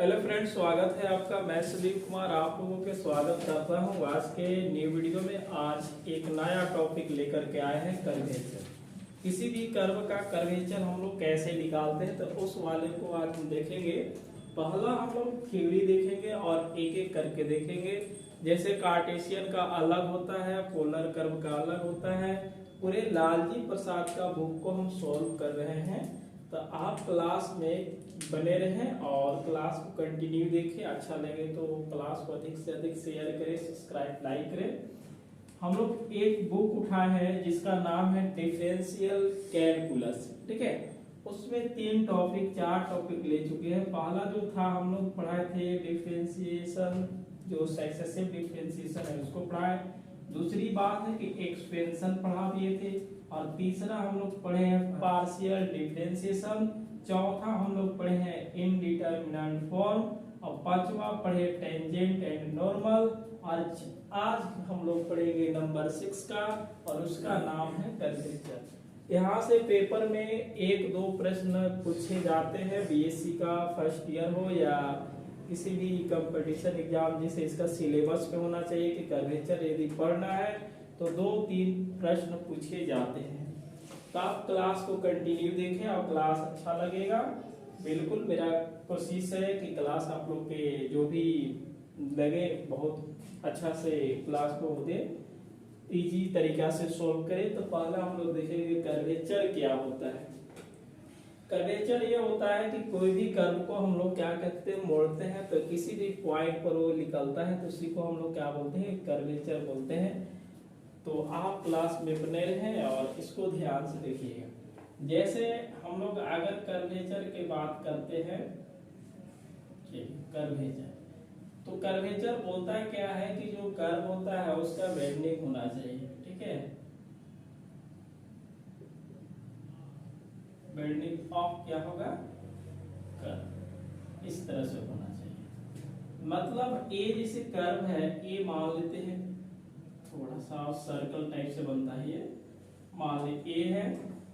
Hello friends, स्वागत है आपका। मैं सुदीप कुमार आप लोगों के स्वागत करता हूं आज के न्यू वीडियो में। आज एक नया टॉपिक लेकर के आए हैं, कर्वेचर। किसी भी कर्व का कर्वेचर हम लोग कैसे निकालते हैं तो उस वाले को आज हम देखेंगे। पहला हम लोग थ्योरी देखेंगे और एक एक करके देखेंगे। जैसे कार्टेशियन का अलग होता है, पोलर कर्व का अलग होता है। पूरे लालजी प्रसाद का बुक को हम सॉल्व कर रहे हैं, तो आप क्लास में बने रहें और क्लास को कंटिन्यू देखें। अच्छा लगे तो क्लास को अधिक से अधिक शेयर करें, सब्सक्राइब लाइक करें। हम लोग एक बुक उठाए हैं जिसका नाम है डिफरेंशियल कैलकुलस, ठीक है। उसमें 4 टॉपिक ले चुके हैं। पहला जो था हम लोग पढ़ाए थे डिफरेंशिएशन, जो सक्सेसिव डिफरेंशिएशन है उसको पढ़ाए। दूसरी बात है कि एक्सपेंशन पढ़ा दिए थे। और तीसरा हम लोग पढ़े हैं पार्शियल डिफरेंशिएशन। चौथा हम लोग पढ़े हैं इनडिटरमिनेंट फॉर्म। और पांचवा पढ़े टेंजेंट एंड नॉर्मल। और आज हम लोग पढ़ेंगे नंबर 6 का, और उसका नाम है कर्वेचर। यहाँ से पेपर में 1-2 प्रश्न पूछे जाते हैं। बीएससी का फर्स्ट ईयर हो या किसी भी कंपटीशन एग्जाम जिसे इसका सिलेबस पे होना चाहिए कि कर्वेचर यदि पढ़ना है तो 2-3 प्रश्न पूछे जाते हैं। तो आप क्लास को कंटिन्यू देखें और क्लास अच्छा लगेगा। बिल्कुल मेरा कोशिश है कि क्लास आप लोग के जो भी लगे बहुत अच्छा से क्लास को दे, इजी तरीका से सॉल्व करें। तो पहला हम लोग देखेंगे कर्वेचर क्या होता है। कर्वेचर ये होता है कि कोई भी कर्व को हम लोग क्या कहते हैं, मोड़ते हैं तो किसी भी पॉइंट पर वो निकलता है तो उसी को हम लोग क्या बोलते हैं, कर्वेचर बोलते हैं। तो आप क्लास में बने रहें और इसको ध्यान से देखिएगा। जैसे हम लोग अगर कर्वेचर की बात करते हैं, कर्वेचर, तो कर्वेचर बोलता है क्या है कि जो कर्व होता है उसका बेंडिंग होना चाहिए, ठीक है। बेंडिंग ऑफ क्या होगा, कर्व, इस तरह से होना चाहिए। मतलब ए जैसे कर्व है, ए मान लेते हैं, थोड़ा सा सर्कल टाइप से बनता है ये। मान ले ए है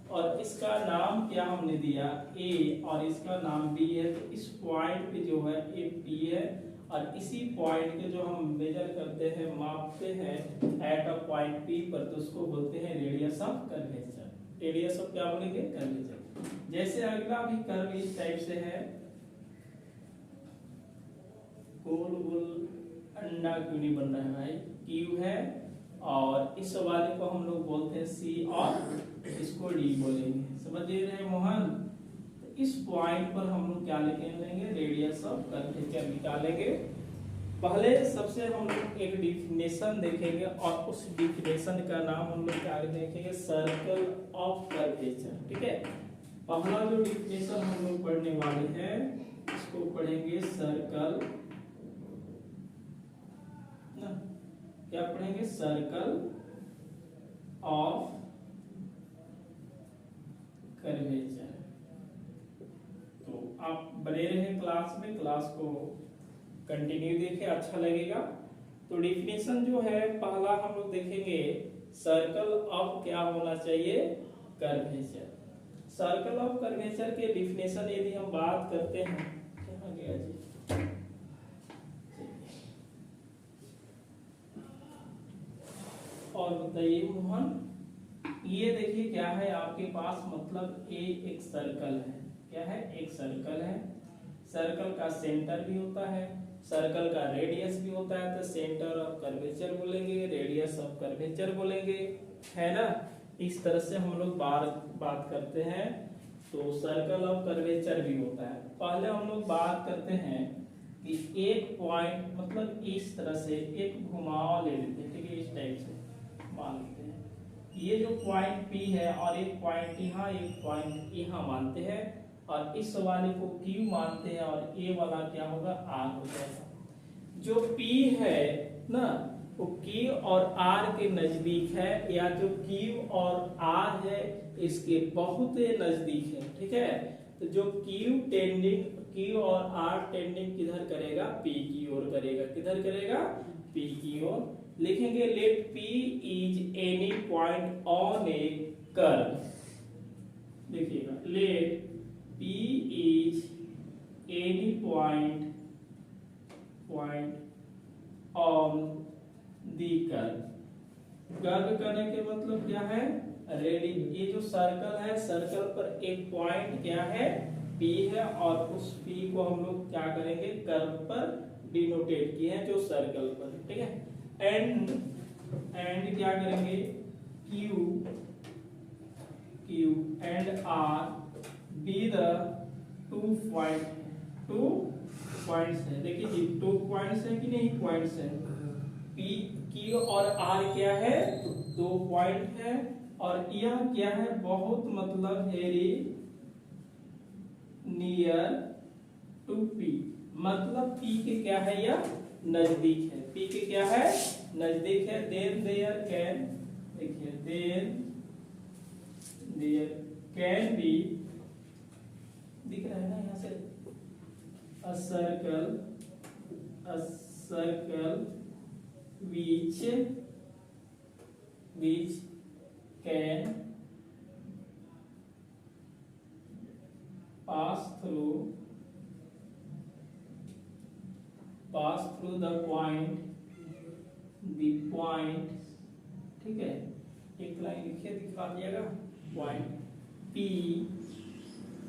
और इसका नाम क्या हमने दिया, ए, और इसका नाम बी है। तो इस पॉइंट पे जो है ए पी है, और इसी पॉइंट के जो हम मेजर करते हैं, मापते हैं एट अ पॉइंट पी पर, तो उसको बोलते हैं radius of curvature. Radius of क्या बोलेंगे, कर्वेचर। जैसे अगला भी कर्व इस टाइप से है, गोल गोल अंडा क्यों नहीं बन रहा है भाई, क्यू है, और इस वाले को हम लोग बोलते हैं सी और इसको डी बोलेंगे। समझ रहे हैं मोहन। तो इस पॉइंट पर हम लोग क्या लिखेंगे, रेडियस ऑफ कर्वेचर निकालेंगे। पहले सबसे हम लोग एक डिफिनेशन देखेंगे और उस डिफिनेशन का नाम हम लोग क्या देखेंगे, सर्कल ऑफ कर्वेचर, ठीक है। पहला जो डिफिनेशन हम लोग पढ़ने वाले हैं इसको पढ़ेंगे सर्कल, क्या पढ़ेंगे, सर्कल ऑफ कर्वेचर। तो आप बने रहे क्लास में, क्लास को कंटिन्यू देखें, अच्छा लगेगा। तो डिफिनेशन जो है पहला हम लोग देखेंगे, सर्कल ऑफ क्या होना चाहिए, कर्वेचर। सर्कल ऑफ कर्वेचर के डिफिनेशन यदि हम बात करते हैं, कहाँ गया जी, और बताइए मोहन। ये देखिए क्या है आपके पास, मतलब ए एक सर्कल है, क्या है, एक सर्कल है। सर्कल का सेंटर भी होता है, सर्कल का रेडियस भी होता है। तो सेंटर ऑफ कर्वेचर बोलेंगे, रेडियस ऑफ कर्वेचर बोलेंगे, है ना। इस तरह से हम लोग बात करते हैं। तो सर्कल ऑफ कर्वेचर भी होता है। पहले हम लोग बात करते हैं कि एक पॉइंट, मतलब इस तरह से एक घुमाव ले लेते हैं, ठीक है, इस टाइप से मान लेते हैं। ये जो पॉइंट P है और एक पॉइंट यहाँ, एक पॉइंट यहाँ मानते हैं, और इस वाले को Q मानते हैं, और ये वाला क्या होगा, R हो जाएगा। जो P है ना वो Q और R के नजदीक है, या जो Q और R है इसके बहुत नजदीक है, ठीक है। तो जो Q और R टेंडिंग किधर करेगा, P की ओर करेगा। किधर करेगा, P की ओर। लिखेंगे let P is any point on a curve. देखिएगा, let P is any point point on the curve करने के मतलब क्या है, रेडी। ये जो सर्कल है, सर्कल पर एक पॉइंट क्या है, P है, और उस P को हम लोग क्या करेंगे, कर्व पर डिनोटेट किए हैं जो सर्कल पर, ठीक है। एंड क्या करेंगे, Q and R be the 2 points है। देखिए जी 2 पॉइंट्स है कि नहीं, पॉइंट्स है। P Q और R क्या है, 2 पॉइंट है, और यह क्या है, बहुत मतलब वेरी नियर टू P, मतलब P के क्या है, यह नजदीक है। P के क्या है, नजदीक है। देन देयर कैन, देखिए देन देयर कैन बी, दिख रहा है ना यहाँ से, a circle which can pass through the point, ठीक है। एक लाइन लिखिए, दिखा दिएगा, पॉइंट P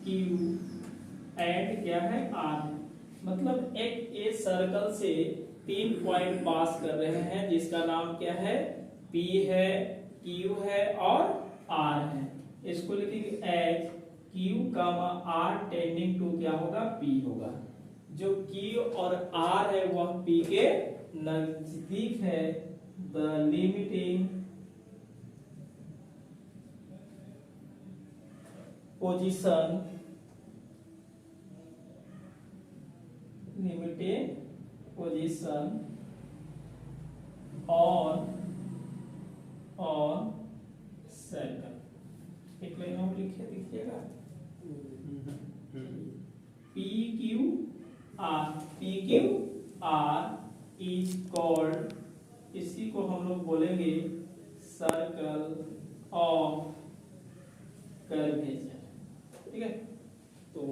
Q एंड क्या है, R, मतलब एक ए सर्कल से 3 पॉइंट पास कर रहे हैं जिसका नाम क्या है, P है, Q है और R है। इसको लिखेंगे as Q, R tending to क्या होगा, P होगा। जो Q और R है वह P के नजदीक है। The limiting position on circle, एक लाइन और लिखिए, देखिएगा, PQR इज कॉल्ड, इसी को हम लोग बोलेंगे सर्कल ऑफ कर्वेचर, ठीक है। तो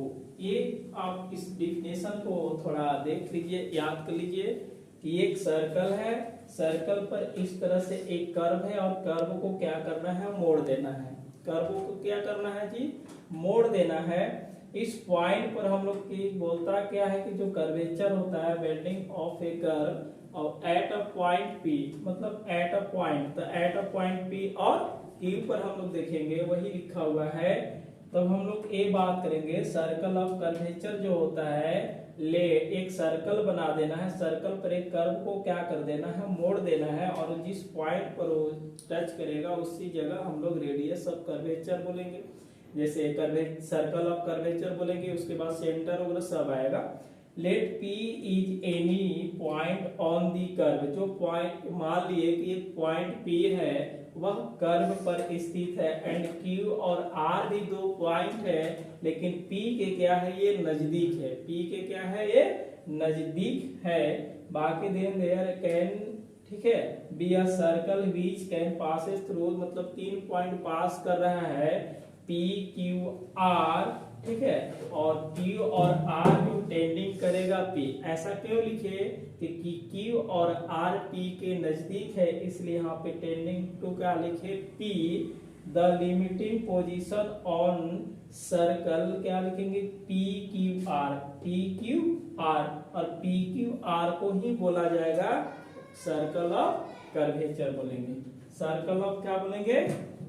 ये आप इस डिफिनेशन को थोड़ा देख लीजिए, याद कर लीजिए कि एक सर्कल है, सर्कल पर इस तरह से एक कर्व है, और कर्व को क्या करना है, मोड़ देना है। कर्व को क्या करना है जी, मोड़ देना है। इस पॉइंट पर हम लोग की बोलता क्या है कि जो कर्वेचर होता है, बेंडिंग ऑफ ए कर्व और एट अ पॉइंट P, मतलब एट अ पॉइंट, तो एट अ पॉइंट P और Q पर हम लोग देखेंगे वही लिखा हुआ है। तब हम लोग ये बात करेंगे, सर्कल ऑफ कर्वेचर जो होता है, ले एक सर्कल बना देना है, सर्कल पर एक कर्व को क्या कर देना है, मोड़ देना है, और जिस पॉइंट पर वो टच करेगा उसी जगह हम लोग रेडियस ऑफ कर्वेचर बोलेंगे। जैसे सर्कल ऑफ कर्वेचर बोलेंगे, उसके बाद सेंटर वगैरह सब आएगा। Let P is any point on the curve, जो पॉइंट, मान लिए कि एक पॉइंट P है वह कर्व पर स्थित है, एंड Q और R भी 2 पॉइंट है, लेकिन P के क्या है, ये नजदीक है। P के क्या है, ये नजदीक है। बाकी देन देयर कैन, ठीक है, be a circle which can passes through, मतलब 3 पॉइंट पास कर रहा है, P Q R, ठीक है, और Q और R जो टेंडिंग करेगा P। ऐसा क्यों लिखे कि Q और R P के नजदीक है, इसलिए यहाँ पे टेंडिंग टू क्या लिखे, P। The limiting position on circle क्या लिखेंगे, PQR, PQR, और PQR को ही बोला जाएगा सर्कल ऑफ कर्वेचर बोलेंगे। सर्कल ऑफ क्या बोलेंगे,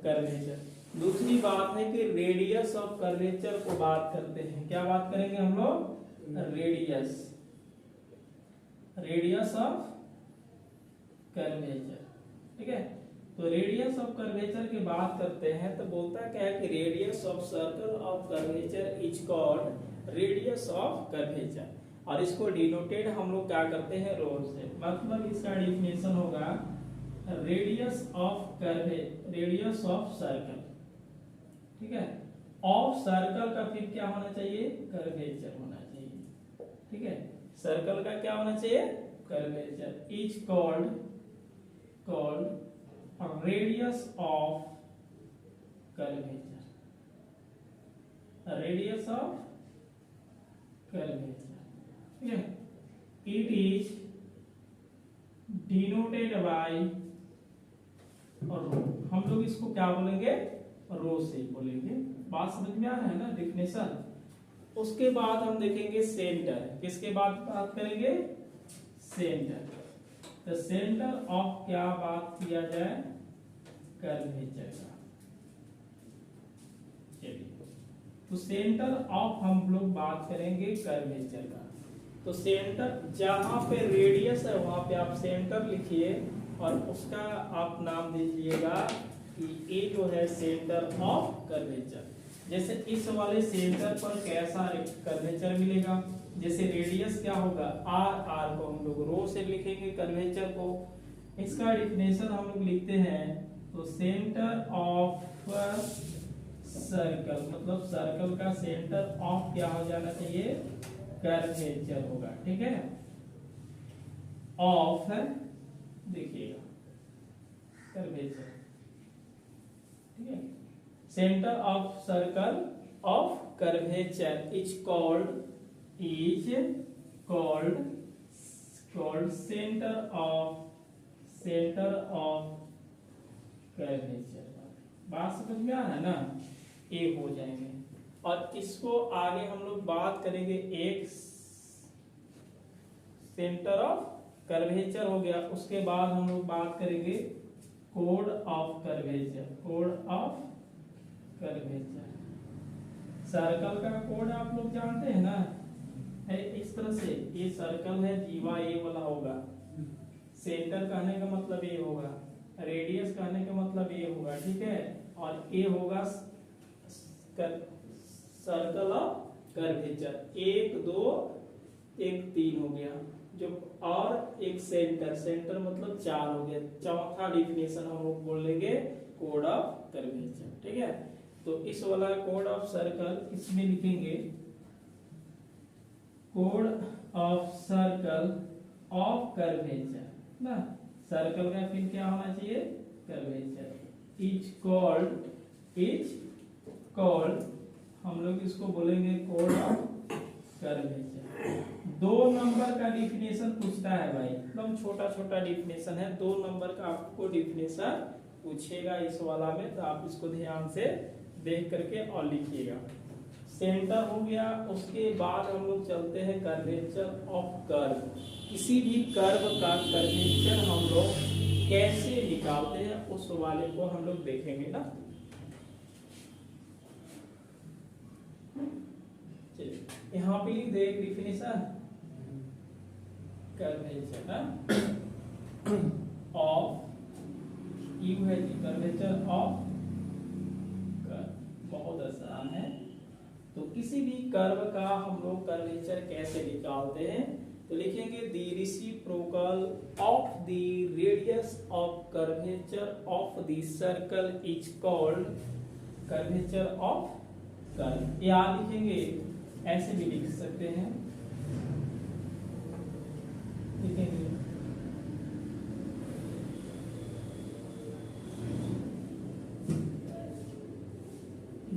कर्वेचर। दूसरी बात है कि रेडियस ऑफ कर्वेचर को बात करते हैं। क्या बात करेंगे हम लोग, रेडियस ऑफ कर्वेचर, ठीक है। तो रेडियस ऑफ कर्वेचर की बात करते हैं तो बोलता क्या है कि radius of circle of curvature is called radius of curvature, और इसको डिनोटेड हम लोग क्या करते हैं, रोड से। मतलब इसका डिफिनेशन होगा रेडियस ऑफ सर्कल, ठीक है। ऑफ सर्कल का फिर क्या होना चाहिए, कर्वेचर होना चाहिए, ठीक है। सर्कल का क्या होना चाहिए, curvature is called radius of curvature, radius of curvature, ठीक है। इट इज डिनोटेड बाय रो। हम लोग इसको क्या बोलेंगे, रो से बोलेंगे। बात समझ में आ रहा है ना डिफिनेशन। उसके बाद हम देखेंगे सेंटर। किसके बाद बात करेंगे, सेंटर। तो सेंटर ऑफ क्या बात किया जाए, कर्वेचर का। चलिए, तो सेंटर ऑफ हम लोग बात करेंगे कर्वेचर का। तो सेंटर जहां पे रेडियस है वहां पे आप सेंटर लिखिए और उसका आप नाम दीजिएगा कि ये जो है सेंटर ऑफ कर्वेचर। जैसे इस वाले सेंटर पर कैसा कर्वेचर मिलेगा, जैसे रेडियस क्या होगा आर, आर को हम लोग रो से लिखेंगे कर्वेचर को। इसका डिफिनेशन हम लोग लिखते हैं, तो सेंटर ऑफ सर्कल, मतलब सर्कल का सेंटर ऑफ क्या हो जाना चाहिए, कर्वेचर होगा। ठीक है, ऑफ है, देखिएगा कर्वेचर। ठीक है, centre of circle of curvature is called centre of curvature. बात समझ में आ रहा है ना, ये हो जाएंगे। और इसको आगे हम लोग बात करेंगे, एक सेंटर ऑफ कर्वेचर हो गया। उसके बाद हम लोग बात करेंगे code of curvature. Code of curvature, circle का कोड आप लोग जानते हैं ना, है इस तरह से। ये सर्कल है, जीवा ये वाला होगा। सेंटर कहने का मतलब ये होगा, रेडियस कहने का मतलब ये होगा। ठीक है, और ये होगा सर्कल ऑफ कर्वेचर। 1 2 1 3 हो गया जो, और एक सेंटर, सेंटर मतलब 4 हो गया। चौथा डिफिनेशन हम लोग बोल लेंगे कोड ऑफ कर्वेचर। ठीक है, तो इस वाला कोड ऑफ सर्कल, इसमें लिखेंगे code of circle of curvature ना। सर्कल का फिर क्या होना चाहिए, कर्वेचर। इज कॉल्ड हम लोग इसको बोलेंगे कोड ऑफ कर्वेचर। 2 नंबर का डिफिनेशन पूछता है भाई, एकदम छोटा छोटा डिफिनेशन है। 2 नंबर का आपको डिफिनेशन पूछेगा इस वाला में, तो आप इसको ध्यान से देख करके और लिखिएगा। सेंटर हो गया, उसके बाद हम लोग चलते हैं कर्वेचर ऑफ कर्व। किसी भी कर्व का कर्वेचर हम लोग कैसे निकालते हैं उस वाले को हम लोग देखेंगे ना। चलिए, यहाँ पे लिख दे डिफिनेशन कर्वेचर ऑफ, यू है कर्वेचर ऑफ कर्व। बहुत आसान है। तो किसी भी कर्व का हम लोग कर्वेचर कैसे निकालते हैं, तो लिखेंगे the reciprocal of the radius of curvature of the circle is called curvature of curve. या लिखेंगे, ऐसे भी लिख सकते हैं, लिखेंगे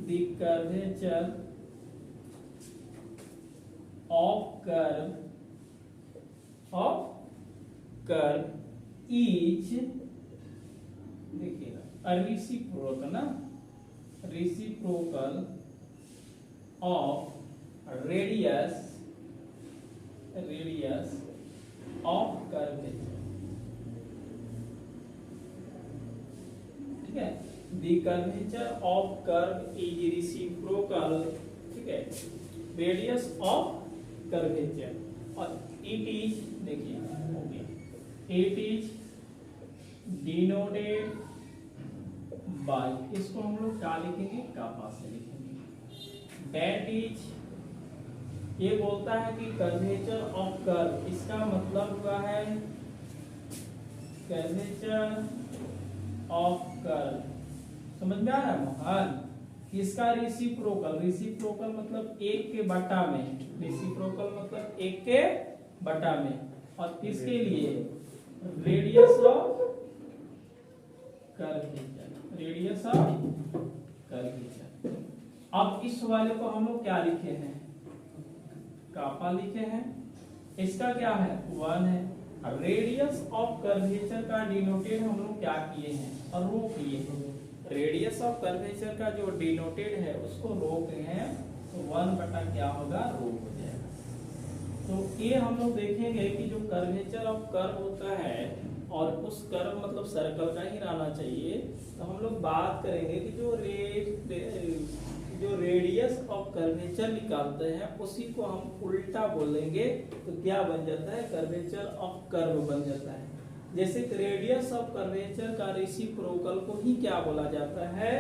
the curvature of curve is, देखिएगा रेसिप्रोकल ना, reciprocal of radius of curvature. ठीक है, the curvature of curve is reciprocal, ठीक है, रेडियस ऑफ कर्वेचर। और इट इज, देखिए हो गया, इट इज डिनोटेड बाय, इसको हम लोग क्या लिखेंगे, कापा से लिखेंगे। दैट इज, ये बोलता है कि कर्वेचर ऑफ कर्व, इसका मतलब हुआ है कर्वेचर ऑफ कर्व। समझ में आ रहा है मोहन? इसका रेसिप्रोकल, रेसिप्रोकल मतलब 1 के बटा में, रेसिप्रोकल मतलब 1 के बटा में, और किसके लिए, radius of curvature, radius of curvature. अब इस वाले को हम लोग क्या लिखे हैं, कापा लिखे हैं। इसका क्या है 1 है। अब रेडियस ऑफ कर्वेचर का डिनोटेड हम लोग क्या किए हैं और रो किए हैं। रेडियस ऑफ कर्वेचर का जो डिनोटेड है उसको रो के हैं, तो 1 बटा क्या होगा रो हो जाएगा। तो ये हम लोग देखेंगे कि जो कर्वेचर ऑफ कर्व होता है और उस कर्व मतलब सर्कल का ही रहना चाहिए, तो हम लोग बात करेंगे कि जो रेडियस ऑफ कर्वेचर निकालते हैं उसी को हम उल्टा बोलेंगे, तो क्या बन जाता है कर्वेचर ऑफ कर्व बन जाता है। जैसे रेडियस ऑफ कर्वेचर का रेसिप्रोकल को ही क्या बोला जाता है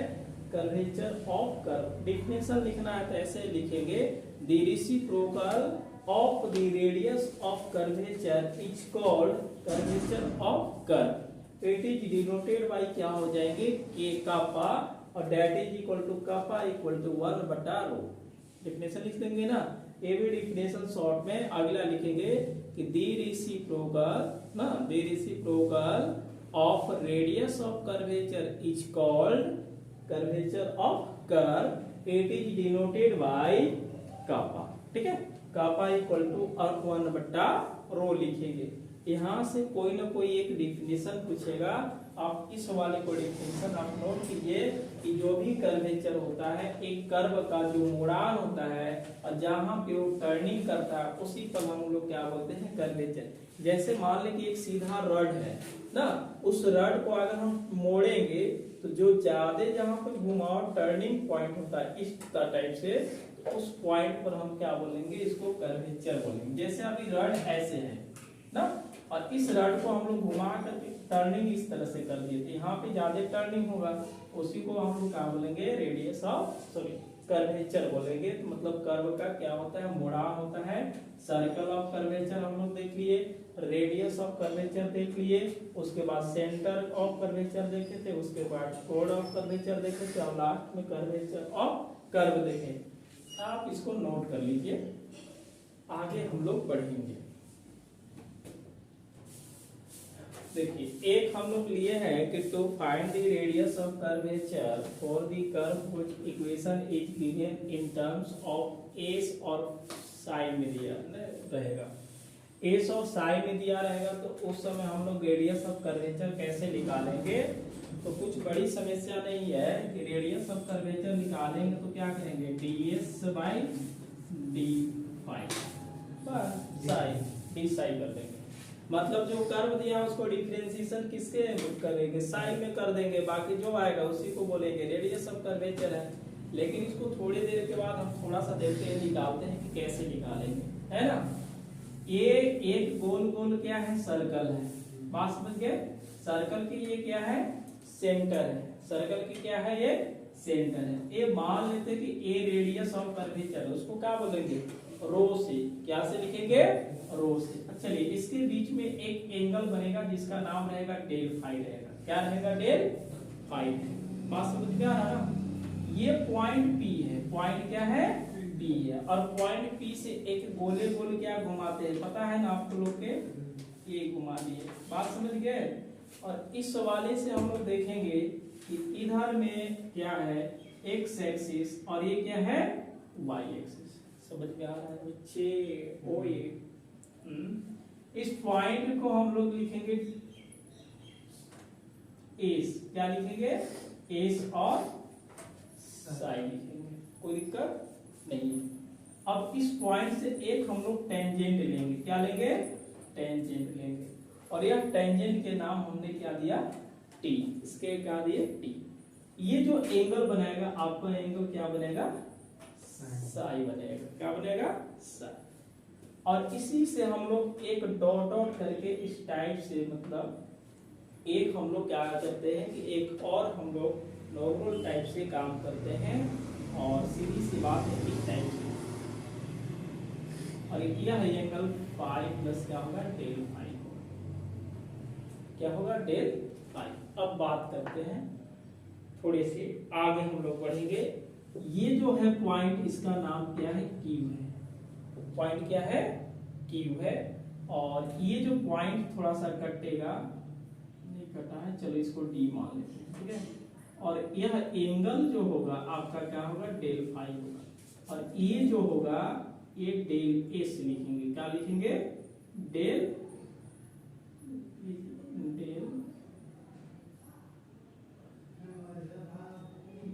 कर्वेचर ऑफ कर्व। डिफिनेशन लिखना है तो ऐसे लिखेंगे, the reciprocal of the radius of curvature is called curvature of curve. It is denoted by क्या हो जाएंगे k कापा और that is equal to kappa equal to 1 बटा रो। डिफिनेशन लिख देंगे ना, ये भी डिफिनेशन शॉर्ट में अगला लिखेंगे कि the reciprocal of radius of curvature is called curvature of curve, it is denoted by kappa. ठीक है, कापा इक्वल टू 1 बटा रो लिखेंगे। यहाँ से कोई ना कोई एक डिफिनेशन पूछेगा, आप इस वाले को डिफिनेशन आप नोट कीजिए कि जो भी कर्वेचर होता है एक कर्व का जो मुड़ान होता है और जहाँ पे वो टर्निंग करता है उसी पर हम लोग क्या बोलते हैं कर्वेचर। जैसे मान लें कि एक सीधा रड है ना, उस रड को अगर हम मोड़ेंगे तो जो ज्यादा जहाँ पे घुमाव टर्निंग पॉइंट होता है इस टाइप से, तो उस पॉइंट पर हम क्या बोलेंगे इसको कर्वेचर बोलेंगे। जैसे अभी रड ऐसे है ना, और इस रड को हम लोग घुमा करके टर्निंग इस तरह से कर दिए, तो यहाँ पे ज्यादा टर्निंग होगा, उसी को हम लोग क्या बोलेंगे रेडियस ऑफ कर्वेचर बोलेंगे। तो मतलब कर्व का क्या होता है मुड़ान होता है। सर्कल ऑफ कर्वेचर हम लोग देख लिए, रेडियस ऑफ कर्वेचर देख लिए, उसके बाद सेंटर ऑफ कर्वेचर देखे थे, उसके बाद कोड ऑफ कर्वेचर देखे थे और लास्ट में कर्वेचर ऑफ कर्व देखे। आप इसको नोट कर लीजिए, आगे हम लोग बढ़ेंगे। देखिए एक हम लोग लिए हैं कि to find the radius of curvature for the curve which equation is given in terms of S और साई में दिया रहेगा। एस और साई में दिया रहेगा तो उस समय हम लोग रेडियस ऑफ कर्वेचर कैसे निकालेंगे। तो कुछ बड़ी समस्या नहीं है कि रेडियस ऑफ कर्वेचर निकालेंगे तो क्या करेंगे ds बाई डी फाई बस साई डी साई कर देंगे। मतलब जो कर्व दिया उसको डिफरेंशिएशन किसके करेंगे साई में कर देंगे, बाकी जो आएगा उसी को बोलेंगे रेडियस ऑफ कर्वेचर है। लेकिन इसको थोड़ी देर के बाद हम थोड़ा सा देखते हैं निकालते हैं कि कैसे निकालेंगे, है ना। ये एक गोल गोल क्या है सर्कल है, बात समझ गए। सर्कल की ये क्या है सेंटर है, सर्कल की क्या है ये सेंटर है। ये मान लेते कि ए रेडियस ऑफ कर्वेचर उसको क्या बोलेंगे रो से, क्या से लिखेंगे रो से। चलिए इसके बीच में एक एंगल बनेगा जिसका नाम रहेगा डेल फाई रहेगा। क्या रहेगा डेल फाई। बात समझ में आ रहा ना। ये पॉइंट P है, पॉइंट क्या है P है, और पॉइंट P से एक गोले गोल क्या घुमाते हैं पता है ना आप लोग के, ये घुमा दिए। बात समझ गए। और इस वाले से हम लोग देखेंगे कि इधर में क्या है एक्स एक्सिस और ये क्या है वाई एक्सिस। समझ में आ रहा है बच्चे। ओ ये इस पॉइंट को हम लोग लिखेंगे एस, क्या लिखेंगे एस और साई लिखेंगे, कोई दिक्कत नहीं है। अब इस पॉइंट से एक हम लोग टेंजेंट लेंगे, क्या लेंगे टेंजेंट लेंगे, और यह टेंजेंट के नाम हमने क्या दिया टी, इसके क्या दिए टी। ये जो एंगल बनाएगा आपका एंगल क्या बनेगा साई बनेगा, क्या बनेगा साई। और इसी से हम लोग एक डॉट डॉट करके इस टाइप से मतलब एक हम लोग क्या करते हैं कि एक और हम लोग नॉर्मल टाइप से काम करते हैं और सीधी सी बात है इस टाइप से। और यह एंगल फाई प्लस क्या होगा डेल फाई, क्या होगा डेल फाई। अब बात करते हैं थोड़े से आगे हम लोग बढ़ेंगे। ये जो है पॉइंट इसका नाम क्या है क्यू है, पॉइंट क्या है क्यू है। और ये जो पॉइंट थोड़ा सा कटेगा, नहीं कटा है, चलो इसको डी मान लेते हैं, ठीक है। और यह एंगल जो होगा आपका क्या होगा डेल फाई होगा, और ये जो होगा ये डेल एस लिखेंगे, क्या लिखेंगे डेल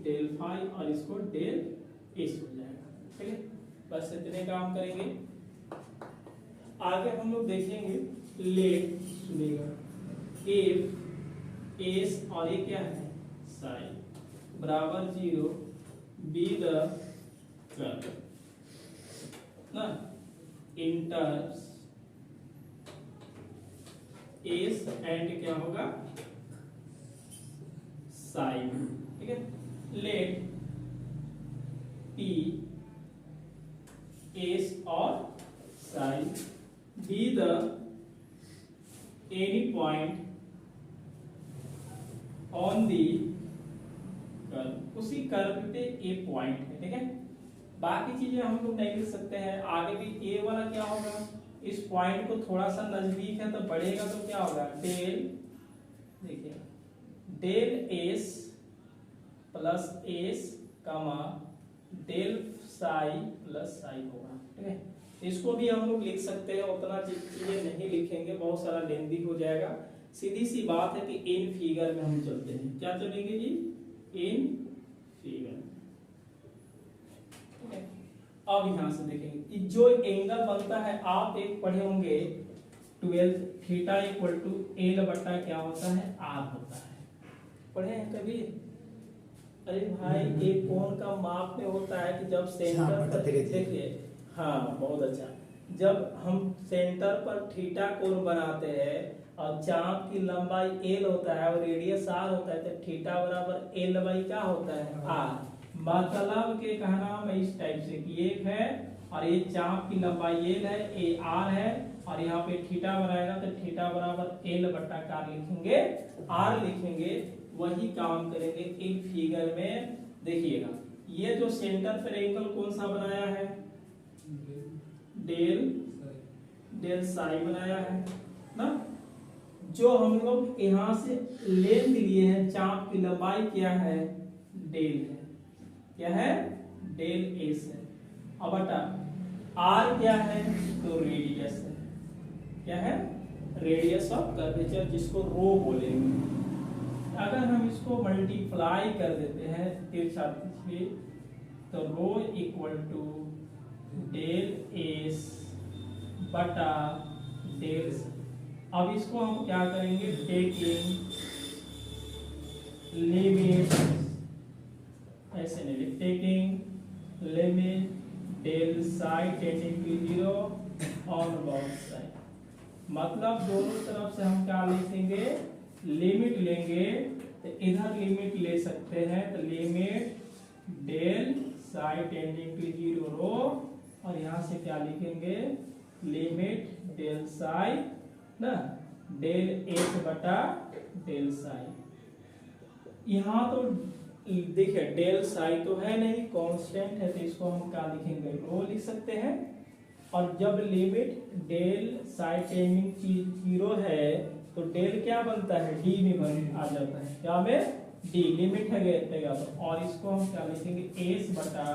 डेल फाई और इसको डेल एस हो जाएगा। ठीक है, बस इतने काम करेंगे। आगे हम लोग देखेंगे लेट सुनेगा इफ एस और ये क्या है साइन बराबर 0 बी द कर्व ना इंटर्स एस एंड क्या होगा साइन। ठीक है, लेट पी एस और psi be the any point on the curve, उसी कर्व पे ए पॉइंट है। ठीक है, बाकी चीजें हम लोग नहीं लिख सकते हैं। आगे भी ए वाला क्या होगा, इस पॉइंट को थोड़ा सा नजदीक है तो बढ़ेगा तो क्या होगा डेल, देखिए डेल एस प्लस एस कामा डेल साई प्लस साई होगा। ठीक है, इसको भी हम लोग लिख सकते हैं, उतना चीजें नहीं लिखेंगे, बहुत सारा लेंदी हो जाएगा। सीधी सी बात है कि इन फिगर में हम चलते हैं। क्या चलेंगे जी, इन फिगर। अब यहां से देखेंगे जो एंगल बनता है, आप एक पढ़े होंगे 12 थीटा इक्वल टू एल बटा क्या होता है आर होता है, पढ़े हैं कभी? अरे भाई एक कोण का माप में होता है कि जब सेंटर पर देखिए, हाँ बहुत अच्छा, जब हम सेंटर पर थीटा कोण बनाते हैं और चाप की लंबाई एल होता है और रेडियस आर होता है, तो थीटा बराबर एल बाई क्या होता है आर। मतलब के कहना है इस टाइप से कि एक है और ये चाप की लंबाई एल है, ए आर है, और यहाँ पे थीटा बनाएगा तो थीटा बराबर एल बटा का लिखेंगे आर लिखेंगे। वही काम करेंगे एक फिगर में। देखिएगा ये जो सेंटर पर एंगल कौन सा बनाया है, डेल डेल साई बनाया है ना। जो हम लोग यहां से लेंथ लिए हैं, चाप की लंबाई क्या है डेल है, क्या है डेल एस है, अब बटा आर क्या है तो रेडियस है, क्या है रेडियस ऑफ कर्वेचर, जिसको रो बोलेंगे। अगर हम इसको मल्टीप्लाई कर देते हैं तिरछा पीछे, तो रो इक्वल टू डेल एस बटा डेल। अब इसको हम क्या करेंगे, टेकिंग लिमिट, ऐसे नहीं लिख, taking limit del psi tending to 0 on both side. मतलब दोनों तरफ से हम क्या लिखेंगे, लिमिट लेंगे, तो इधर लिमिट ले सकते हैं, तो limit del psi tending to 0 rho, और यहां से क्या लिखेंगे लिमिट डेल साई ना डेल एस बटा डेल साई। यहां तो देखिए डेल साई तो है नहीं, कांस्टेंट है, तो इसको हम क्या लिखेंगे रो लिख सकते हैं। और जब लिमिट डेल साई टेंडिंग 0 है तो डेल क्या बनता है डी में बन आ जाता है, क्या में डी लिमिट है तो, और इसको हम क्या लिखेंगे एस बटा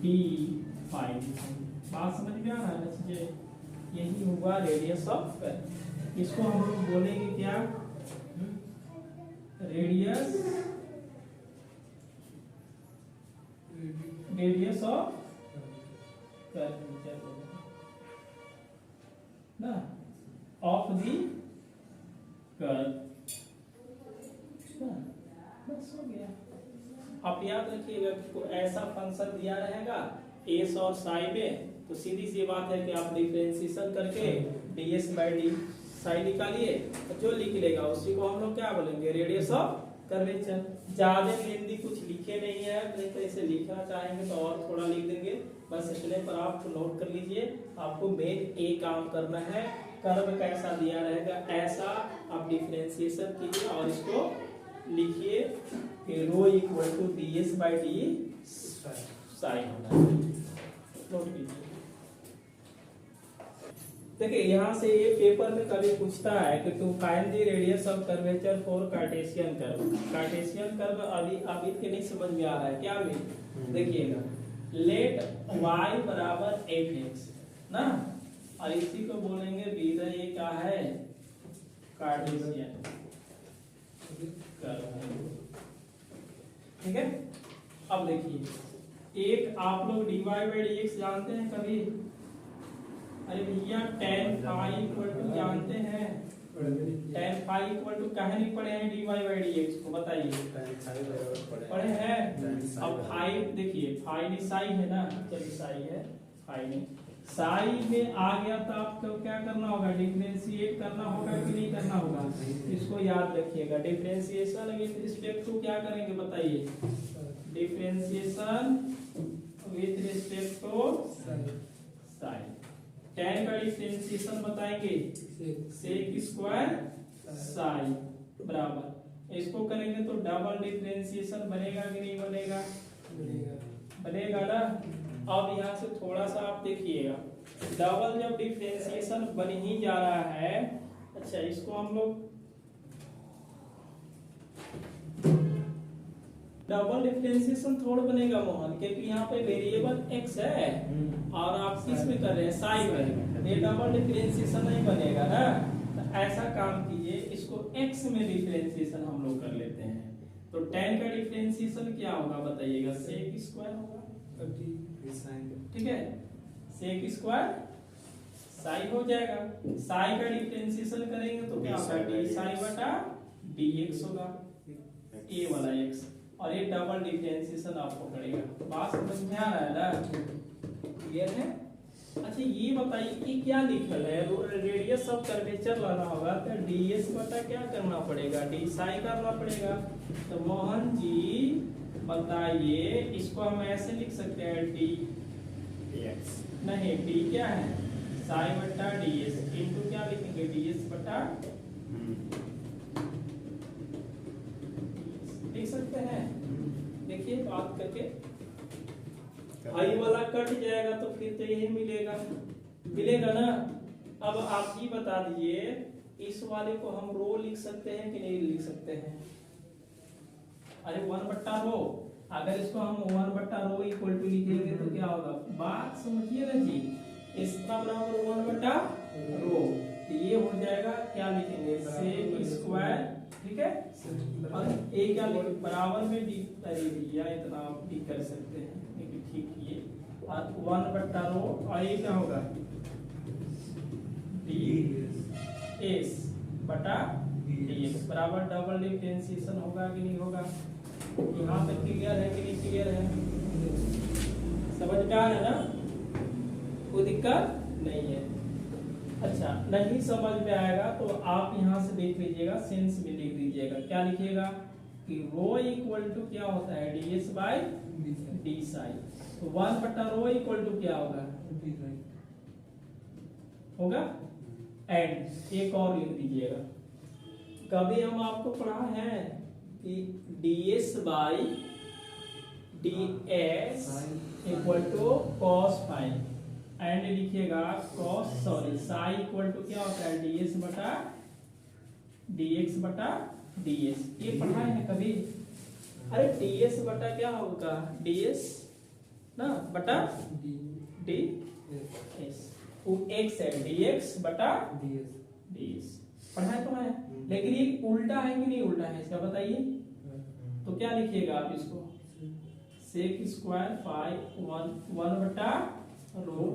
डी फाई। बात समझ में आ रहा है चीजें, यही हुआ रेडियस ऑफ कर्व। इसको हम लोग बोलेंगे क्या, रेडियस ऑफ कर्वेचर ना ऑफ दी कर्व। बस हो गया। आप याद रखिएगा कि ऐसा फंक्शन दिया रहेगा एस और साई में, तो सीधी सी बात है कि आप डिफरेंशिएशन करके ds बाई डी साई निकालिए, तो जो लिख लेगा उसी को हम लोग क्या बोलेंगे रेडियस ऑफ कर्वेचर। ज्यादा लेंदी कुछ लिखे नहीं है, नहीं तो इसे लिखना चाहेंगे तो और थोड़ा लिख देंगे, बस इतने पर आप नोट कर लीजिए। आपको मेन ए काम करना है, कर्व कैसा दिया रहेगा ऐसा आप डिफरेंशिएशन कीजिए और इसको लिखिए कि rho equal to ds by d psi होता है। नोट कीजिए। देखिए यहाँ से ये पेपर में कभी पूछता है कि to find the radius of curvature for Cartesian curve. Cartesian curve अभी के नहीं समझ में आ रहा है क्या भी, देखिएगा लेट y बराबर 8x ना, और इसी को बोलेंगे विधेय। ये क्या है? कार्टेशियन कर्व है। ठीक है। अब देखिए एक आप लोग dy बाई dx जानते हैं कभी? अरे भैया tan phi इक्वल टू जानते हैं? tan phi इक्वल टू कहे नहीं पढ़े हैं dy बाई dx को? बताइए। पढ़े हैं? अब फाई देखिए, फाई नहीं साई है ना, चलिए साई है, फाई नहीं। साई में आ गया तो आपको क्या करना होगा? डिफरेंशिएट करना होगा कि नहीं करना होगा? इसको याद रखिएगा। डिफरेंशिएशन विथ रिस्पेक्ट टू क्या करेंगे बताइए? Differentiation with respect to psi. tan का डिफरेंशिएशन बताएंगे sec स्क्वायर साई बराबर, इसको करेंगे तो डबल डिफरेंशिएशन बनेगा कि नहीं बनेगा? बनेगा ना। अब यहाँ से थोड़ा सा आप देखिएगा, डबल जब डिफरेंशिएशन बन ही जा रहा है, अच्छा इसको हम लोग डबल डिफरेंशिएशन थोड़ा बनेगा मोहन, क्योंकि यहाँ पे वेरिएबल x है और आप किस में कर रहे हैं? साई में। ये डबल डिफरेंशिएशन नहीं बनेगा ना। तो ऐसा काम कीजिए, इसको x में डिफरेंशिएशन हम लोग कर लेते हैं। तो tan का डिफरेंशिएशन क्या होगा बताइएगा? sec स्क्वायर होगा। ठीक है, sec स्क्वायर साई हो जाएगा। साई का डिफरेंशिएशन करेंगे तो क्या होगा? d साई बटा dx होगा, a वाला x। और ये डबल डिफरेंशिएशन आपको करेगा। बात समझ में आ रहा है ना? क्लियर है? अच्छा ये बताइए कि क्या लिखल है? रेडियस ऑफ कर्वेचर लाना होगा तो ds बटा क्या करना पड़ेगा? d साई करना पड़ेगा। तो मोहन जी बताइए, इसको हम ऐसे लिख सकते हैं dx नहीं, d क्या है? साई बटा ds इनटू क्या लिखेंगे? ds बटा लिख सकते हैं। देखिए बात करके आई वाला कट जाएगा तो फिर तो यही मिलेगा, मिलेगा ना। अब आप ही बता दीजिए, इस वाले को हम रो लिख सकते हैं कि नहीं लिख सकते हैं? अरे 1 बट्टा रो, अगर इसको हम 1 बट्टा रो इक्वल टू लिखेंगे तो क्या होगा? बात समझिए ना जी, इसका बराबर 1 बट्टा रो, तो ये हो जाएगा क्या लिखेंगे? Sec square. ठीक है, और ए क्या लिखेंगे? बराबर में डी। अरे भैया इतना आप भी कर सकते हैं, लेकिन ठीक किए। और 1 बट्टा रो, और ये क्या होगा? डी एस बटा डी एक्स बराबर डबल डिफरेंशिएशन होगा कि नहीं होगा? यहाँ तक क्लियर है कि नहीं क्लियर है? समझदार है ना? कोई दिक्कत नहीं है। अच्छा नहीं समझ में आएगा तो आप यहाँ से देख लीजिएगा, सेंस में लिख दीजिएगा। क्या लिखिएगा कि रो इक्वल टू क्या होता है? ds by D Sai. तो 1 बटा रो इक्वल टू क्या होगा? होगा। एंड एक और लिख दीजिएगा, कभी हम आपको पढ़ा है कि ds by ds equal to cos phi. And लिखिएगा cos sorry psi equal to क्या होता है? ds बटा dx बटा ds। ये पढ़ाए हैं कभी? अरे ds बटा क्या होगा? ds ना बटा ds, वो x है, dx बटा ds पढ़ाए तो है। लेकिन ये उल्टा है कि नहीं उल्टा है इसका बताइए? तो क्या लिखिएगा आप इसको? सेक स्क्वायर फाई 1 बटा रो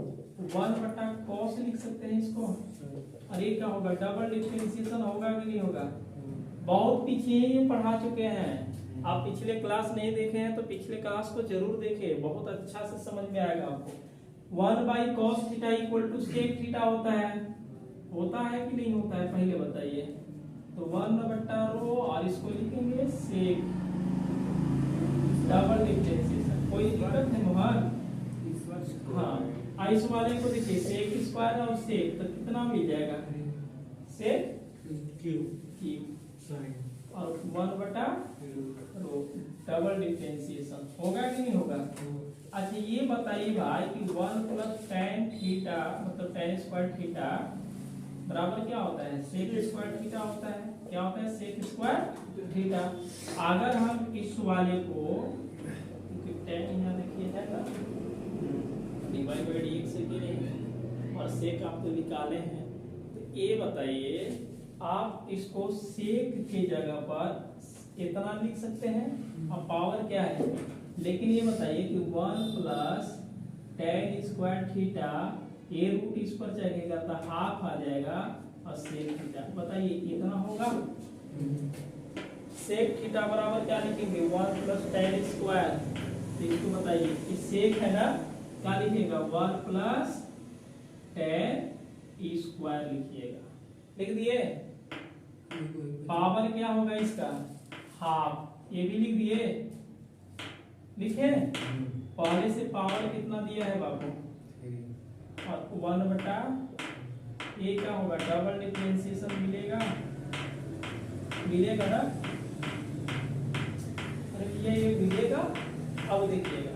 1 बटा कॉस लिख सकते हैं इसको। और ये क्या होगा? डबल डिफरेंशिएशन होगा कि नहीं होगा? बहुत पीछे ये पढ़ा चुके हैं आप, पिछले क्लास नहीं देखे हैं तो पिछले क्लास को जरूर देखें, बहुत अच्छा से समझ में आएगा आपको। 1 by cos theta equal to sec theta होता है कि नहीं होता है? पहले बताइए। तो 1 बटा रो और इसको लिखेंगे सेक, डबल डिफरेंशिएशन। कोई दिक्कत है मोहन? हाँ, इस वाले को देखिए सेक स्क्वायर और सेक, तो कितना मिल जाएगा? सेक क्यू और 1 बटा रो, डबल डिफरेंशिएशन होगा कि नहीं होगा? अच्छा ये बताइए भाई कि 1 प्लस tan थीटा मतलब tan स्क्वायर थीटा बराबर क्या होता है? सेक स्क्वायर थीटा होता है। क्या होता है? Sec square theta. अगर हम इस वाले को tan यहाँ देखिए जाएगा dy बाई dx से और सेक आप तो निकाले हैं, तो ये बताइए आप इसको सेक की जगह पर कितना लिख सकते हैं, अब पावर क्या है, लेकिन ये बताइए कि 1 प्लस tan स्क्वायर थीटा, ये रूट इस पर चढ़ेगा तो हाफ आ जाएगा और सेक थीटा, बताइए कितना होगा। सेक थीटा बराबर क्या लिखेंगे 1 प्लस tan स्क्वायर, तो इसको बताइए कि सेक है ना, क्या लिखिएगा 1 प्लस tan स्क्वायर लिखिएगा, लिख दिए। पावर क्या होगा इसका हाफ, ये भी लिख दिए, लिखे। पहले से पावर कितना दिया है बाबू, और 1 बटा ये क्या होगा डबल डिफरेंशिएशन मिलेगा, मिलेगा ना, अरे ये मिलेगा। अब देखिएगा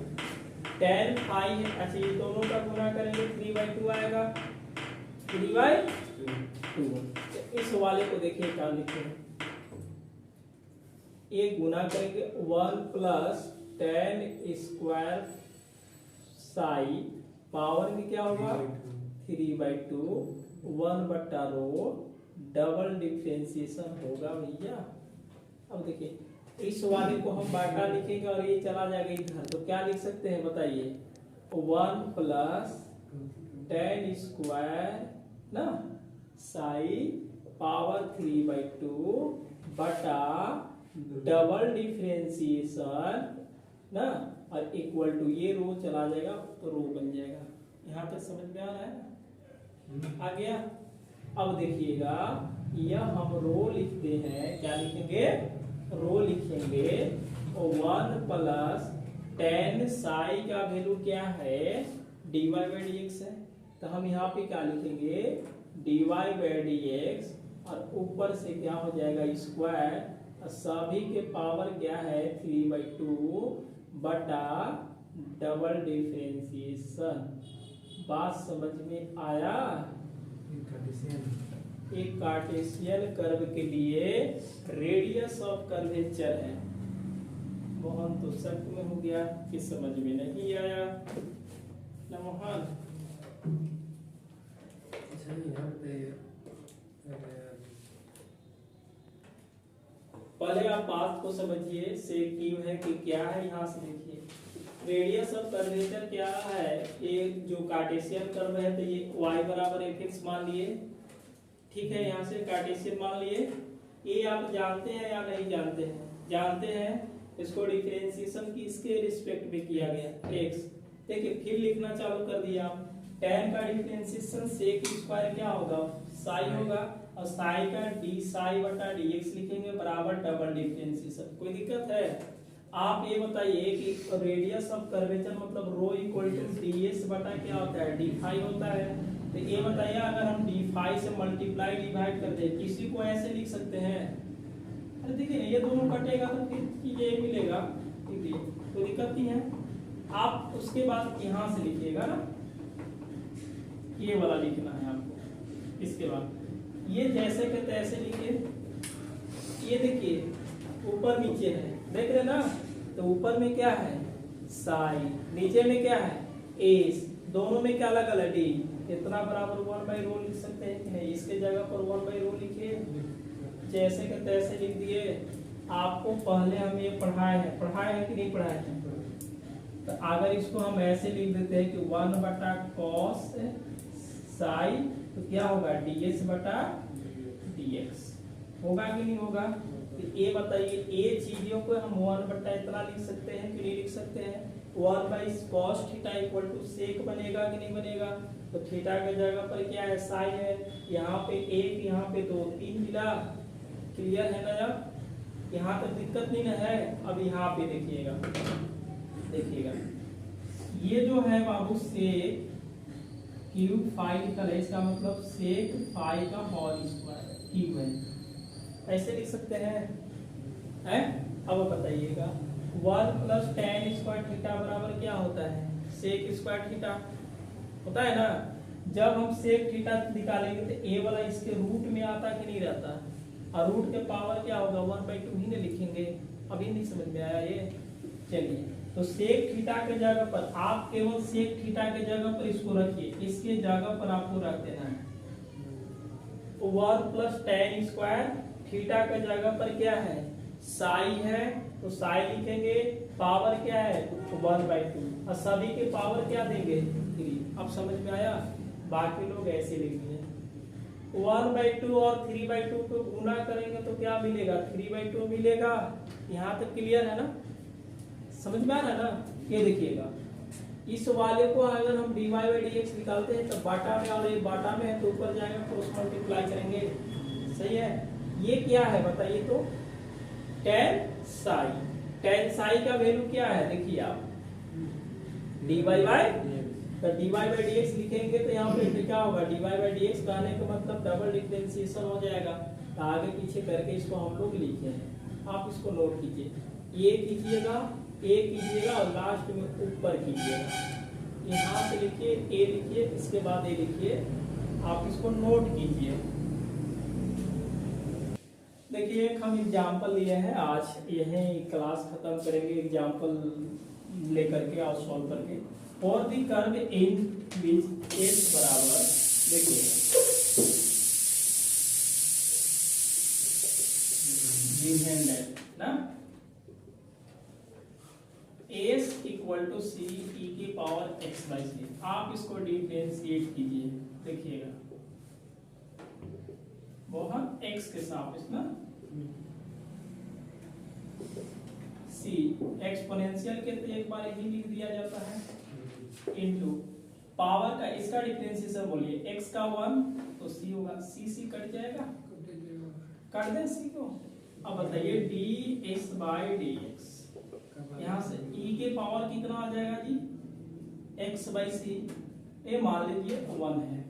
tan फाई है, अच्छा ये दोनों का गुणा करेंगे 3/2 आएगा, 3/2। इस वाले को देखिए क्या लिखे, ये गुना करेंगे 1 plus tan square Sai, power में क्या होगा 3/2, 1 बटा रो, डबल डिफरेंशिएशन होगा भैया। अब देखिए इस वाले को हम बाटा लिखेंगे और ये चला जाएगा इधर, तो क्या लिख सकते हैं बताइए 1 प्लस tan स्क्वायर ना साई पावर 3/2 बटा डबल डिफरेंशिएशन ना, और इक्वल टू ये रो चला जाएगा तो रो बन जाएगा। यहाँ तक समझ में आ रहा है, आ गया। अब देखिएगा यह हम रो लिखते हैं, क्या लिखेंगे रो लिखेंगे, और 1 प्लस tan साई का वैल्यू क्या है dy/dx है, तो हम यहाँ पे क्या लिखेंगे dy/dx, और ऊपर से क्या हो जाएगा स्क्वायर, सभी के पावर क्या है 3/2 बटा डबल डिफरेंशिएशन। बात समझ में आया। एक कार्टेशियन कर्व के लिए रेडियस ऑफ कर्वेचर है। मोहन तो शक में हो गया कि समझ में नहीं आया ना मोहन। पहले आप बात को समझिए, सेक ट्यूब है कि क्या है, यहाँ से देखिए रेडियस ऑफ कर्वेचर क्या है। ये जो कार्टेशियन कर्व है तो ये y बराबर fx मान लिए, ठीक है, यहाँ से कार्टेशियन मान लिए। ये आप जानते हैं या नहीं जानते हैं, जानते हैं। इसको डिफरेंशिएशन की इसके रिस्पेक्ट में किया गया x। देखिए फिर लिखना चालू कर दिया, tan का डिफरेंशिएशन सेक स्क्वायर क्या होगा साई होगा, और साई का डी साई बटा dx लिखेंगे बराबर डबल डिफरेंशिएशन। कोई दिक्कत है? आप ये बताइए कि रेडियस ऑफ कर्वेचर मतलब रो इक्वल टू ds बटा क्या होता है d फाई होता है। तो ये बताइए अगर हम d फाई से मल्टीप्लाई डिवाइड कर दें, किसी को ऐसे लिख सकते हैं, अरे देखिए ये दोनों कटेगा तो फिर ये मिलेगा, ठीक है, कोई दिक्कत नहीं है। आप उसके बाद यहाँ से लिखिएगा ना, ये वाला लिखना है आपको। इसके बाद ये जैसे के तैसे लिखिए, ये देखिए ऊपर नीचे है, देख रहे ना, तो ऊपर में क्या है साई, नीचे में क्या है एस, दोनों में क्या लगा डी, इतना बराबर 1/रो लिख सकते हैं कि नहीं। इसके जगह पर 1/रो लिखिए, जैसे के तैसे लिख दिए। आपको पहले हम ये पढ़ाए हैं कि नहीं पढ़ाए हैं, तो अगर इसको हम ऐसे लिख देते हैं कि 1 बटा कॉस साई, तो क्या होगा ds बटा dx, होगा कि नहीं होगा। तो ये बताइए ये चीजों को हम 1 बटा इतना लिख सकते हैं कि नहीं लिख सकते हैं। 1/cos थीटा इक्वल टू सेक बनेगा कि नहीं बनेगा। तो थीटा के जगह पर क्या है साई है, यहाँ पे 1 यहाँ पे 2 3 मिला, क्लियर है ना। जब यहाँ तक दिक्कत नहीं ना है। अब यहाँ पे देखिएगा ये जो है बाबू सेक क्यूब फाई निकल है, इसका मतलब सेक फाई का होल स्क्वायर क्यूब है, ऐसे लिख सकते हैं। अब बताइएगा 1 प्लस tan स्क्वायर थीटा बराबर क्या होता है सेक स्क्वायर थीटा होता है ना। जब हम सेक थीटा निकालेंगे तो ए वाला इसके रूट में आता कि नहीं रहता, और रूट के पावर क्या होगा 1/2 ही ने लिखेंगे। अभी नहीं समझ में आया ये, चलिए तो सेक थीटा के जगह पर आप केवल सेक थीटा के जगह पर इसको रखिए, इसके जगह पर आपको रख देना है 1 प्लस tan स्क्वायर, थीटा के जगह पर क्या है साई है तो साई लिखेंगे, पावर क्या है 1/2 और सभी के पावर क्या देंगे 3। अब समझ में आया? बाकी लोग ऐसे लिख दिए 1/2 और 3/2 को गुना करेंगे तो क्या मिलेगा 3/2 मिलेगा। यहाँ तक क्लियर है ना? समझ में आ रहा है ना? ये देखिएगा इस वाले को अगर हम dy/dx निकालते हैं तो बाटा में और ये बाटा में है तो ऊपर जाएगा क्रॉस मल्टीप्लाई करेंगे। सही है? ये क्या है बताइए तो tan साई। tan साई का वैल्यू क्या है देखिए आप तो dy/dx लिखेंगे तो यहाँ पे क्या होगा dy/dx कहने का मतलब डबल डिफरेंशिएशन हो जाएगा। तो आगे पीछे करके इसको हम लोग लिखे हैं, आप इसको नोट कीजिए। ये कीजिएगा, ए कीजिएगा और लास्ट में ऊपर कीजिएगा। यहाँ से लिखिए ए लिखिए, इसके बाद ए लिखिए, आप इसको नोट कीजिए। देखिए एक हम एग्जाम्पल लिए हैं, आज यही क्लास खत्म करेंगे एग्जाम्पल लेकर के और सॉल्व करके। और दी कर्व इन विच एस बराबर देखिए ना एस इक्वल टू सी ई की पावर एक्स बाई सी। आप इसको डिफरेंशिएट कीजिए, देखिएगा बहुत एक्स के सापेक्ष ना सी एक्सपोनेंशियल के तो एक बार ही लिख दिया जाता है इनटू पावर का इसका डिफरेंशिएशन बोलिए x का 1 तो c होगा, c कट जाएगा, काट दें c को। अब बताइए ds/dx यहाँ से e के पावर कितना आ जाएगा जी x/c, ये मान लीजिए 1 है।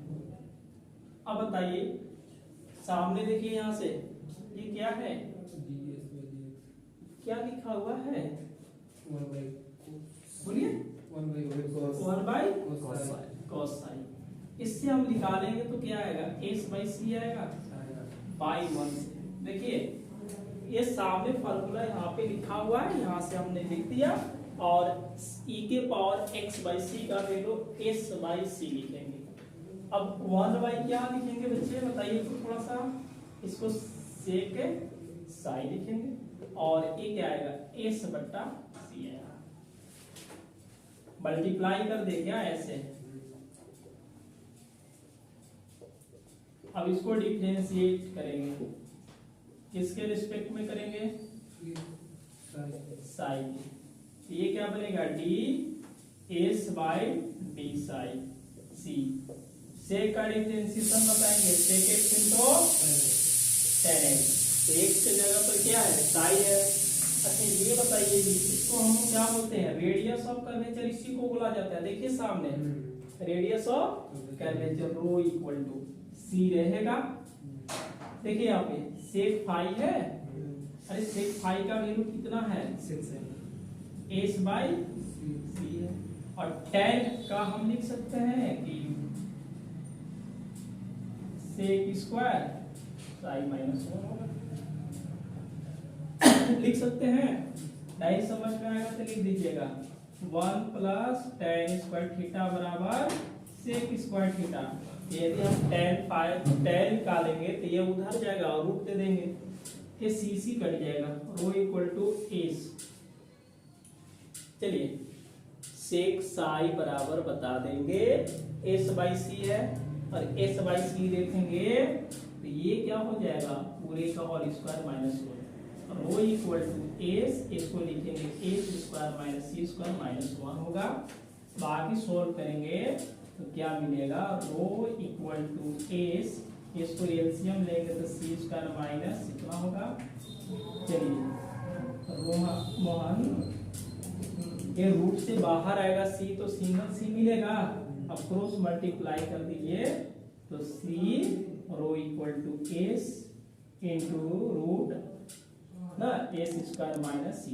अब बताइए सामने देखिए यहाँ से ये क्या है क्या लिखा हुआ है बोलिए 1/cos साई। इससे हम निकालेंगे तो क्या आएगा s/c आएगा पाई 1 से। देखिए ये सामने फॉर्मूला यहाँ पे लिखा हुआ है, यहाँ से हमने लिख दिया और e के पावर x/c का वैल्यू s/c लिखेंगे। अब 1/ क्या लिखेंगे बच्चे बताइए तो थोड़ा सा इसको सेक साई लिखेंगे और ये क्या आएगा s/c आएगा। मल्टीप्लाई कर दे क्या ऐसे। अब इसको डिफरेंशिएट करेंगे, किसके रिस्पेक्ट में करेंगे साई के। ये क्या बनेगा ds/d साई सी। सेक का डिफरेंशिएशन बताएंगे सेक x इनटू tan x। तो x के जगह पर क्या है साई है। अच्छा ये बताइए जी इसको हम क्या बोलते हैं रेडियस ऑफ कर्वेचर, इसी को बोला जाता है। देखिए सामने radius of curvature rho equal to C रहेगा। देखिए यहाँ पे सेक फाई है, अरे सेक फाई का वैल्यू कितना है s/c है और tan का हम लिख सकते हैं कि सेक स्क्वायर साई -1 होगा लिख सकते हैं। नहीं समझ में आएगा तो लिख दीजिएगा 1 प्लस tan स्क्वायर थीटा बराबर सेक स्क्वायर थीटा। यदि हम tan निकालेंगे तो ये उधर जाएगा और रूट दे देंगे, फिर सी कट जाएगा, रो इक्वल टू एस। चलिए सेक साई बराबर बता देंगे s/c है और s/c देखेंगे तो ये क्या हो जाएगा पूरे का whole square -1 rho equal to S, इसको लिखेंगे s² - c² -1 होगा। बाकी सोल्व करेंगे तो क्या मिलेगा रो इक्वल टू एस, इसको एलसीएम लेंगे तो c² माइनस कितना होगा। चलिए मोहन ये रूट से बाहर आएगा c तो सिंगल c मिलेगा। अब क्रॉस मल्टीप्लाई कर दीजिए तो c rho equal to S into root ना s² माइनस c²।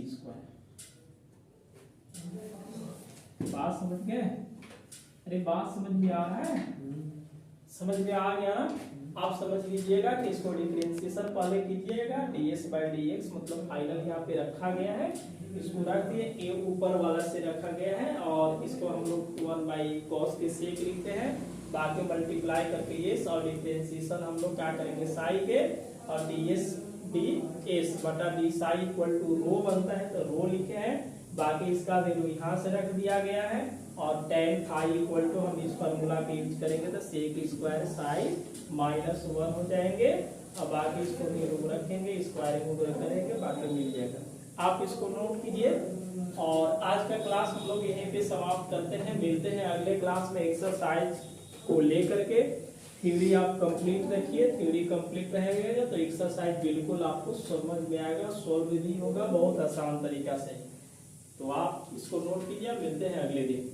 बात समझ गए? अरे बात समझ में आ रहा है? समझ में आ गया ना? आप समझ लीजिएगा कि इसको डिफरेंशिएशन पहले कीजिएगा, ds बाई dx मतलब फाइनल यहाँ पे रखा गया है, इसको रख दिए, a ऊपर वाला से रखा गया है और इसको हम लोग 1 बाई cos के सेक लिखते हैं, बाकी मल्टीप्लाई करके ये और डिफरेंशिएशन हम लोग क्या करेंगे साई के, और ds ds बटा डी साई इक्वल टू रो बनता है तो रो लिखे हैं, बाकी इसका वैल्यू यहाँ से रख दिया गया है, और tan फाई इक्वल टू हम इस फार्मूला के यूज करेंगे तो सेक स्क्वायर साई -1 हो जाएंगे, और बाकी इसको रो रखेंगे, स्क्वायरिंग वगैरह करेंगे, बाकी मिल जाएगा। आप इसको नोट कीजिए और आज का क्लास हम लोग यहीं पे समाप्त करते हैं। मिलते हैं अगले क्लास में एक्सरसाइज को लेकर के। थ्योरी आप कंप्लीट रखिए, थ्योरी कंप्लीट रहेगा तो एक्सरसाइज बिल्कुल आपको समझ में आएगा, सॉल्व भी होगा बहुत आसान तरीका से। तो आप इसको नोट कीजिए, मिलते हैं अगले दिन।